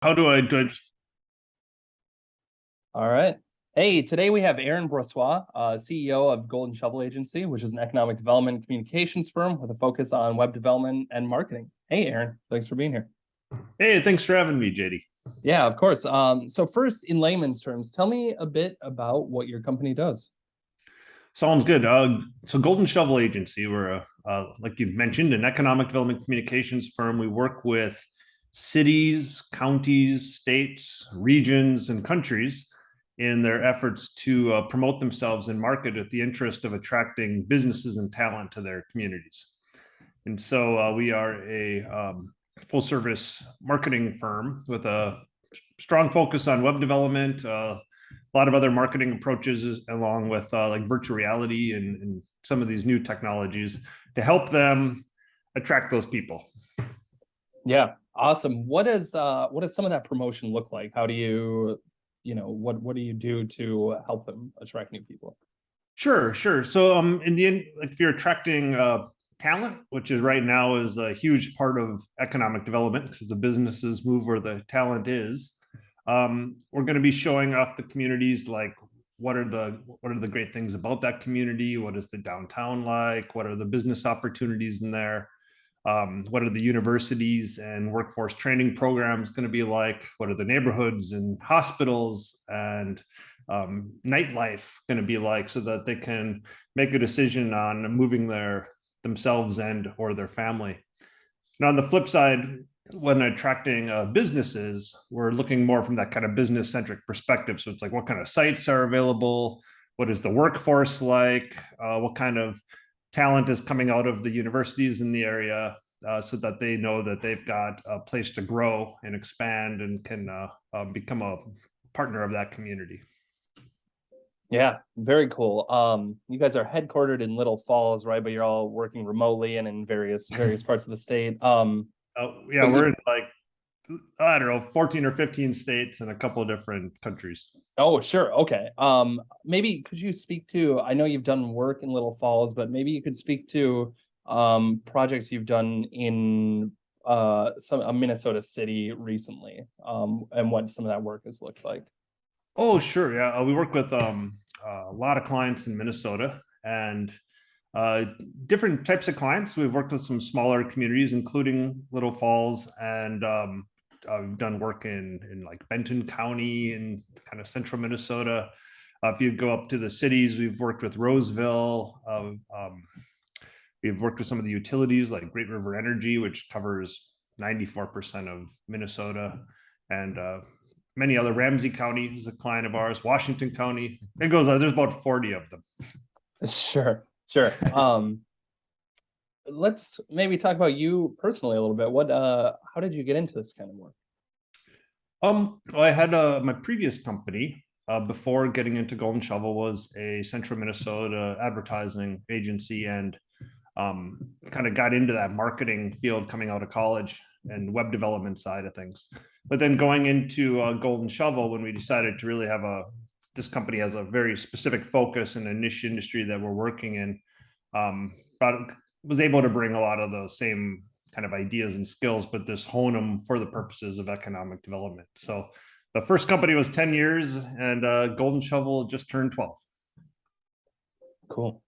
How do I? All right. Hey, today we have Aaron Brossoit, CEO of Golden Shovel Agency, which is an economic development communications firm with a focus on web development and marketing. Hey, Aaron, thanks for being here. Hey, thanks for having me, JD. Yeah, of course. So first, in layman's terms, tell me a bit about what your company does. Sounds good. So Golden Shovel Agency, we're like you've mentioned, an economic development communications firm. We work with cities, counties, states, regions, and countries in their efforts to promote themselves and market at the interest of attracting businesses and talent to their communities. And so we are a full service marketing firm with a strong focus on web development, a lot of other marketing approaches, along with like virtual reality and some of these new technologies to help them attract those people. Yeah, awesome. What does some of that promotion look like? How do what do you do to help them attract new people? Sure. So in the end, like if you're attracting talent, which is right now is a huge part of economic development because the businesses move where the talent is. We're going to be showing off the communities, like what are the great things about that community, what is the downtown like, what are the business opportunities in there, what are the universities and workforce training programs going to be like, what are the neighborhoods and hospitals and nightlife going to be like, so that they can make a decision on moving themselves and or their family. And on the flip side, when attracting businesses, we're looking more from that kind of business centric perspective. So it's like, what kind of sites are available? What is the workforce like? What kind of talent is coming out of the universities in the area, so that they know that they've got a place to grow and expand and can become a partner of that community. Yeah, very cool. You guys are headquartered in Little Falls, right? But you're all working remotely and in various parts of the state. Yeah, But we're you, in like, I don't know, 14 or 15 states and a couple of different countries. oh, sure, okay. Maybe could you speak to? I know you've done work in Little Falls, but maybe you could speak to projects you've done in some a Minnesota city recently, and what some of that work has looked like. Oh, sure. Yeah, we work with a lot of clients in Minnesota and uh, different types of clients. We've worked with some smaller communities, including Little Falls, and we've done work in like Benton County and kind of central Minnesota. If you go up to the cities, we've worked with Roseville. We've worked with some of the utilities like Great River Energy, which covers 94% of Minnesota, and many other. Ramsey County is a client of ours. Washington County. It goes. There's about 40 of them. Sure, sure. Let's maybe talk about you personally a little bit. How did you get into this kind of work? Well, I had my previous company before getting into Golden Shovel was a Central Minnesota advertising agency, and kind of got into that marketing field coming out of college and web development side of things. But then going into Golden Shovel, when we decided to really have this company has a very specific focus in a niche industry that we're working in, but was able to bring a lot of those same kind of ideas and skills, but just hone them for the purposes of economic development. So the first company was 10 years, and Golden Shovel just turned 12. Cool.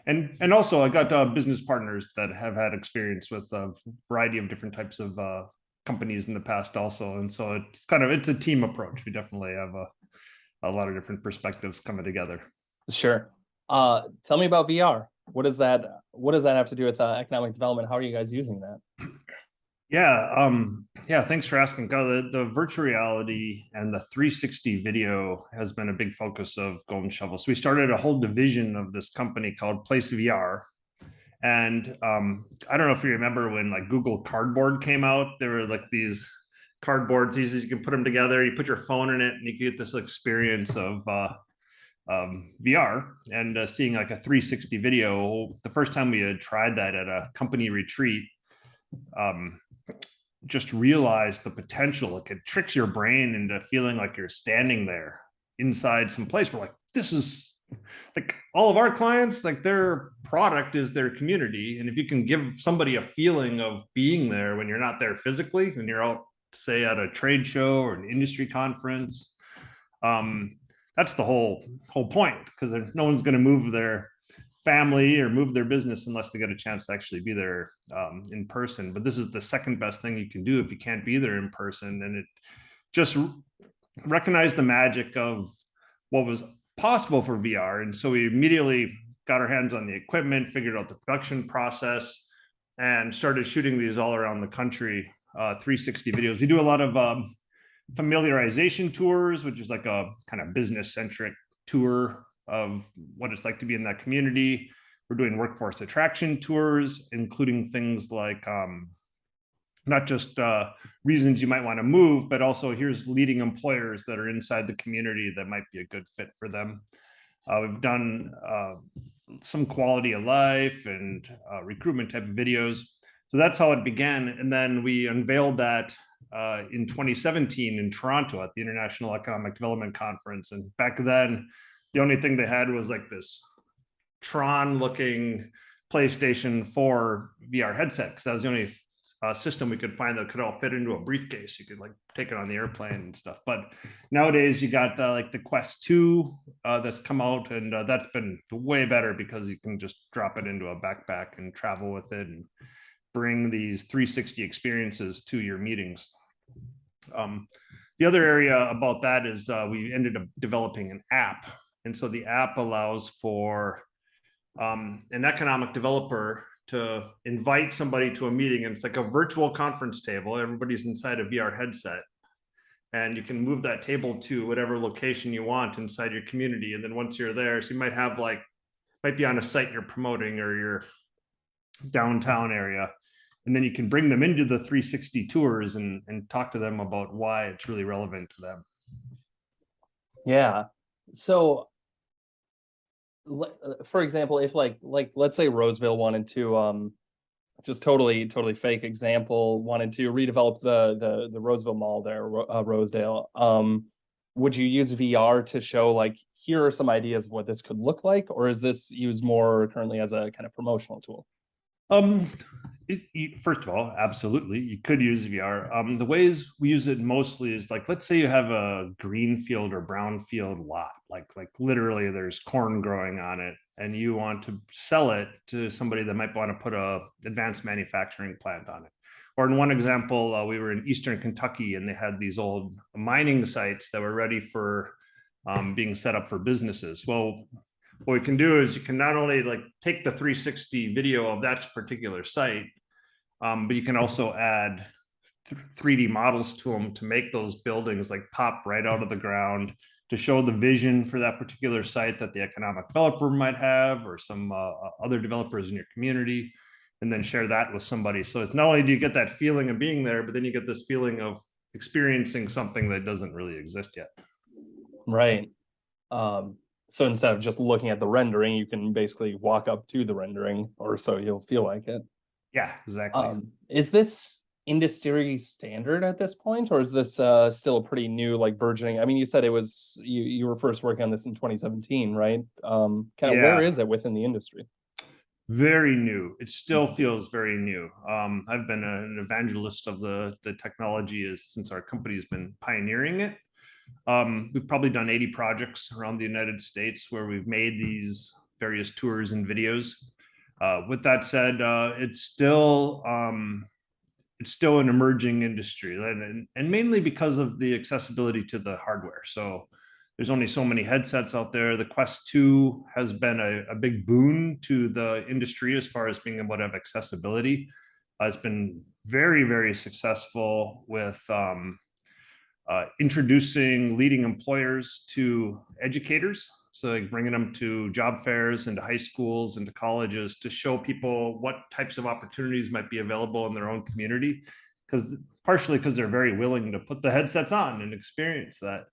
And also I got business partners that have had experience with a variety of different types of companies in the past also, and so it's a team approach. We definitely have a lot of different perspectives coming together. Sure. Tell me about VR. What does that have to do with economic development? How are you guys using that? Yeah, thanks for asking. The virtual reality and the 360 video has been a big focus of Golden Shovel. So we started a whole division of this company called Place VR. And I don't know if you remember when like Google Cardboard came out. There were like these cardboards, these you can put them together, you put your phone in it, and you get this experience of VR, and seeing like a 360 video. The first time we had tried that at a company retreat, um, just realized the potential. Like, it tricks your brain into feeling like you're standing there inside some place. We're like, this is like all of our clients, like their product is their community. And if you can give somebody a feeling of being there when you're not there physically and you're out say at a trade show or an industry conference. That's the whole point, because no one's going to move their family or move their business unless they get a chance to actually be there in person. But this is the second best thing you can do if you can't be there in person. And it just recognized the magic of what was possible for VR. And so we immediately got our hands on the equipment, figured out the production process, and started shooting these all around the country, 360 videos. We do a lot of familiarization tours, which is like a kind of business centric tour of what it's like to be in that community. We're doing workforce attraction tours, including things like not just reasons you might want to move, but also here's leading employers that are inside the community that might be a good fit for them. We've done some quality of life and recruitment type of videos. So that's how it began. And then we unveiled that in 2017 in Toronto at the International Economic Development Conference. And back then, the only thing they had was like this Tron looking PlayStation 4 VR headset, because that was the only system we could find that could all fit into a briefcase. You could like take it on the airplane and stuff. But nowadays you got like the Quest 2 that's come out, and that's been way better because you can just drop it into a backpack and travel with it and bring these 360 experiences to your meetings. The other area about that is we ended up developing an app. And so the app allows for an economic developer to invite somebody to a meeting, and it's like a virtual conference table. Everybody's inside a VR headset, and you can move that table to whatever location you want inside your community. And then once you're there, so you might have might be on a site you're promoting or your downtown area, and then you can bring them into the 360 tours and talk to them about why it's really relevant to them. Yeah. So for example, if like let's say Roseville wanted to just totally fake example, wanted to redevelop the Roseville Mall there, Rosedale, would you use VR to show like, here are some ideas of what this could look like, or is this used more currently as a kind of promotional tool? First of all, absolutely, you could use VR. The ways we use it mostly is like, let's say you have a green field or brown field lot, like literally there's corn growing on it, and you want to sell it to somebody that might want to put a advanced manufacturing plant on it. Or in one example, we were in Eastern Kentucky, and they had these old mining sites that were ready for being set up for businesses. Well, what we can do is you can not only like take the 360 video of that particular site, but you can also add 3D models to them to make those buildings like pop right out of the ground, to show the vision for that particular site that the economic developer might have, or some other developers in your community, and then share that with somebody. So it's not only do you get that feeling of being there, but then you get this feeling of experiencing something that doesn't really exist yet. Right. So instead of just looking at the rendering, you can basically walk up to the rendering, or so you'll feel like it. Yeah, exactly. Is this industry standard at this point, or is this still a pretty new, like burgeoning? I mean, you said it was you were first working on this in 2017, right? Kind of where is it within the industry? Very new. It still feels very new. I've been an evangelist of the technology since our company's been pioneering it. We've probably done 80 projects around the United States where we've made these various tours and videos. With that said, it's still an emerging industry, and mainly because of the accessibility to the hardware. So there's only so many headsets out there. The Quest 2 has been a big boon to the industry as far as being able to have accessibility. It's been very, very successful with introducing leading employers to educators. So like bringing them to job fairs and to high schools and to colleges to show people what types of opportunities might be available in their own community, partially because they're very willing to put the headsets on and experience that.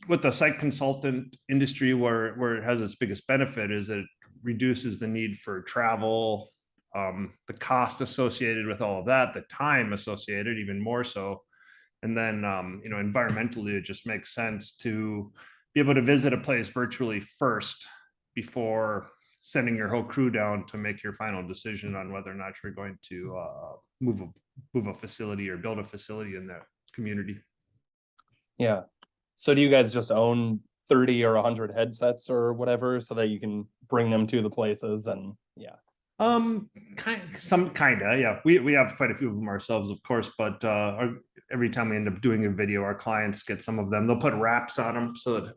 With the site consultant industry, where it has its biggest benefit is that it reduces the need for travel, the cost associated with all of that, the time associated even more so. And then, environmentally, it just makes sense to be able to visit a place virtually first before sending your whole crew down to make your final decision on whether or not you're going to move move a facility or build a facility in that community. Yeah. So do you guys just own 30 or 100 headsets or whatever so that you can bring them to the places? And yeah. Yeah. We have quite a few of them ourselves, of course, but every time we end up doing a video, our clients get some of them. They'll put wraps on them so it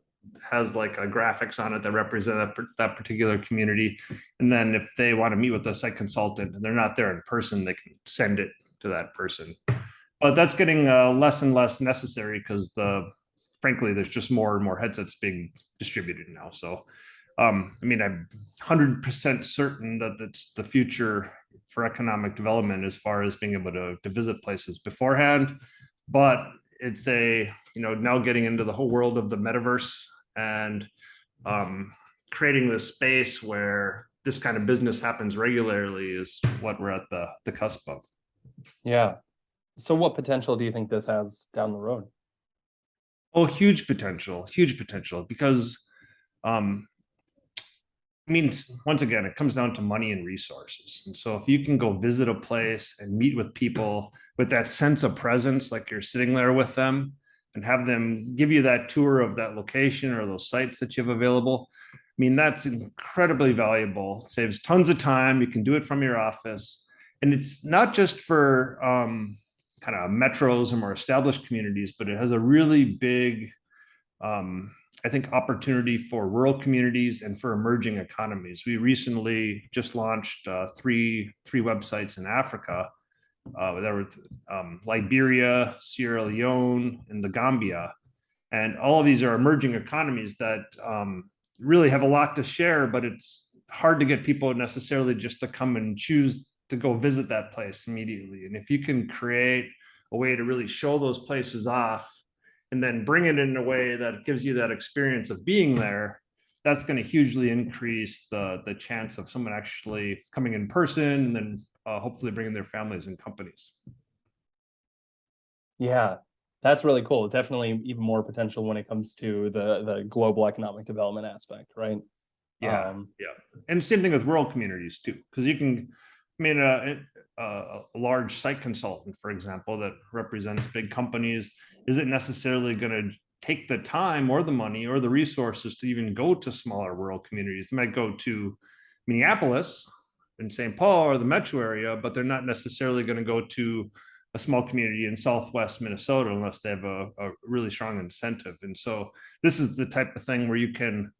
has like a graphics on it that represent that particular community. And then if they want to meet with a site consultant and they're not there in person, they can send it to that person. But that's getting less and less necessary because frankly, there's just more and more headsets being distributed now. So I mean, I'm 100% certain that it's the future for economic development as far as being able to visit places beforehand. But it's now getting into the whole world of the metaverse and creating this space where this kind of business happens regularly is what we're at the cusp of. Yeah. So what potential do you think this has down the road? Oh, huge potential because I mean, once again, it comes down to money and resources. And so if you can go visit a place and meet with people with that sense of presence, like you're sitting there with them and have them give you that tour of that location or those sites that you have available, I mean, that's incredibly valuable. It saves tons of time. You can do it from your office. And it's not just for kind of metros or more established communities, but it has a really big I think opportunity for rural communities and for emerging economies. We recently just launched three websites in Africa. There were Liberia, Sierra Leone, and the Gambia, and all of these are emerging economies that really have a lot to share. But it's hard to get people necessarily just to come and choose to go visit that place immediately. And if you can create a way to really show those places off and then bring it in a way that gives you that experience of being there, that's going to hugely increase the chance of someone actually coming in person and then hopefully bringing their families and companies. Yeah, that's really cool. Definitely even more potential when it comes to the global economic development aspect, right? Yeah, and same thing with rural communities too, because you can, I mean, a large site consultant, for example, that represents big companies, isn't necessarily going to take the time or the money or the resources to even go to smaller rural communities. They might go to Minneapolis and St. Paul or the metro area, but they're not necessarily going to go to a small community in Southwest Minnesota unless they have a really strong incentive. And so this is the type of thing where you can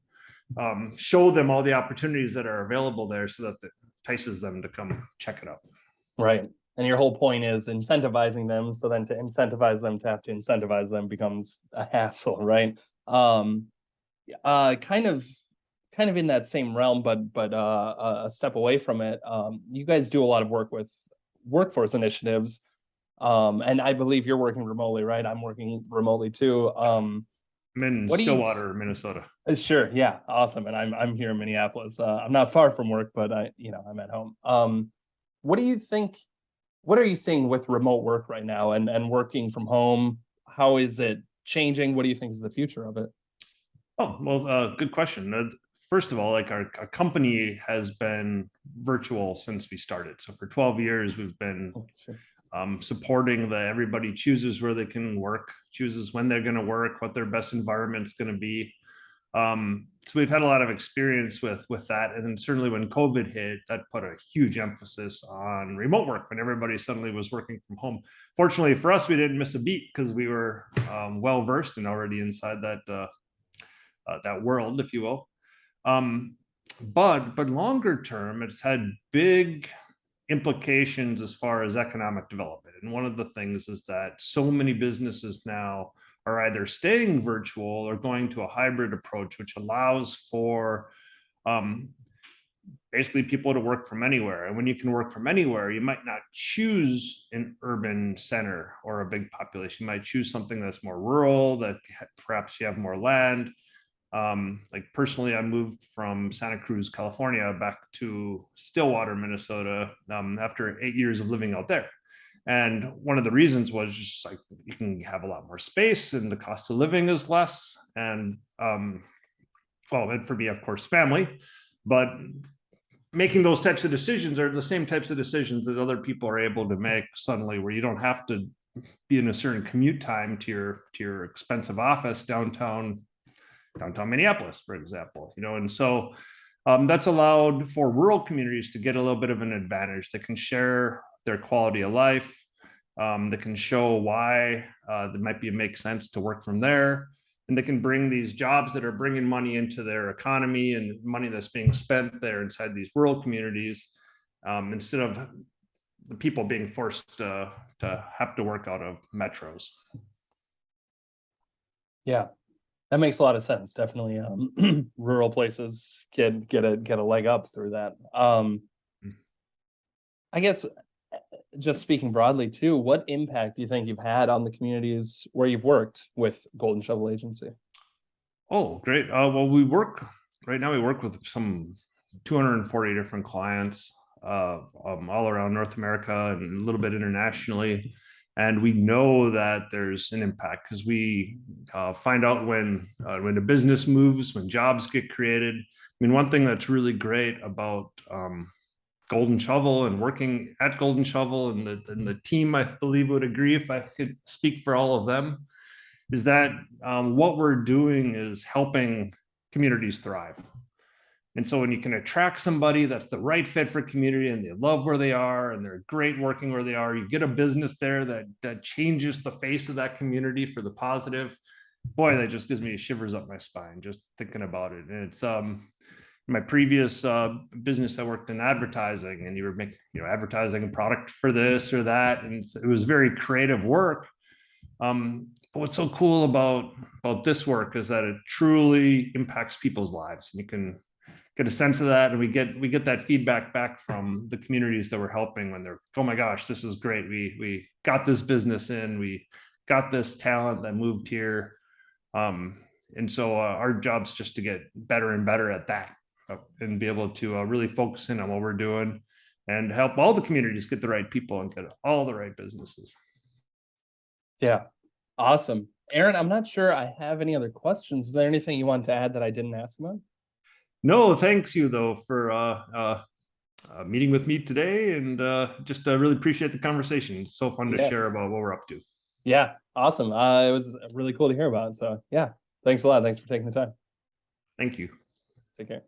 show them all the opportunities that are available there so that it entices them to come check it out. Right. And your whole point is incentivizing them. So then to incentivize them to have to incentivize them becomes a hassle, right? Kind of in that same realm, but a step away from it. You guys do a lot of work with workforce initiatives. And I believe you're working remotely, right? I'm working remotely too. I'm in Stillwater, Minnesota. Sure, yeah, awesome. And I'm here in Minneapolis. I'm not far from work, but I'm at home. What do you think? What are you seeing with remote work right now and working from home? How is it changing? What do you think is the future of it? Oh, well, good question. First of all, like our company has been virtual since we started. So for 12 years, we've been supporting everybody chooses where they can work, chooses when they're going to work, what their best environment's going to be. So we've had a lot of experience with that. And then certainly when COVID hit, that put a huge emphasis on remote work when everybody suddenly was working from home. Fortunately for us, we didn't miss a beat because we were well versed and already inside that world, if you will. But longer term, it's had big implications as far as economic development. And one of the things is that so many businesses now are either staying virtual or going to a hybrid approach, which allows for basically people to work from anywhere. And when you can work from anywhere, you might not choose an urban center or a big population. You might choose something that's more rural, that perhaps you have more land. Like personally, I moved from Santa Cruz, California, back to Stillwater, Minnesota, after 8 years of living out there. And one of the reasons was just like you can have a lot more space and the cost of living is less. And well, and for me, of course, family, but making those types of decisions are the same types of decisions that other people are able to make suddenly, where you don't have to be in a certain commute time to your expensive office downtown Minneapolis, for example, and so that's allowed for rural communities to get a little bit of an advantage. They can share their quality of life. They can show why it might make sense to work from there. And they can bring these jobs that are bringing money into their economy and money that's being spent there inside these rural communities, instead of the people being forced to have to work out of metros. Yeah, that makes a lot of sense. Definitely, rural places can get a leg up through that. I guess just speaking broadly too, what impact do you think you've had on the communities where you've worked with Golden Shovel Agency? Oh, great. Well, right now, we work with some 240 different clients all around North America and a little bit internationally. And we know that there's an impact because we find out when a business moves, when jobs get created. I mean, one thing that's really great about Golden Shovel and working at Golden Shovel, and the team, I believe, would agree if I could speak for all of them, is that what we're doing is helping communities thrive. And so when you can attract somebody that's the right fit for community and they love where they are and they're great working where they are, you get a business there that changes the face of that community for the positive. Boy, that just gives me shivers up my spine just thinking about it. And it's my previous business, I worked in advertising, and you were making advertising a product for this or that, and it was very creative work. But what's so cool about this work is that it truly impacts people's lives, and you can get a sense of that. And we get that feedback back from the communities that we're helping when they're, oh my gosh, this is great. We got this business in, we got this talent that moved here. And so our job's just to get better and better at that, and be able to really focus in on what we're doing and help all the communities get the right people and get all the right businesses. Yeah, awesome. Aaron, I'm not sure I have any other questions. Is there anything you want to add that I didn't ask about? No, thanks you though for meeting with me today, and just really appreciate the conversation. It's so fun to share about what we're up to. Yeah, awesome. It was really cool to hear about. So yeah, thanks a lot. Thanks for taking the time. Thank you. Take care.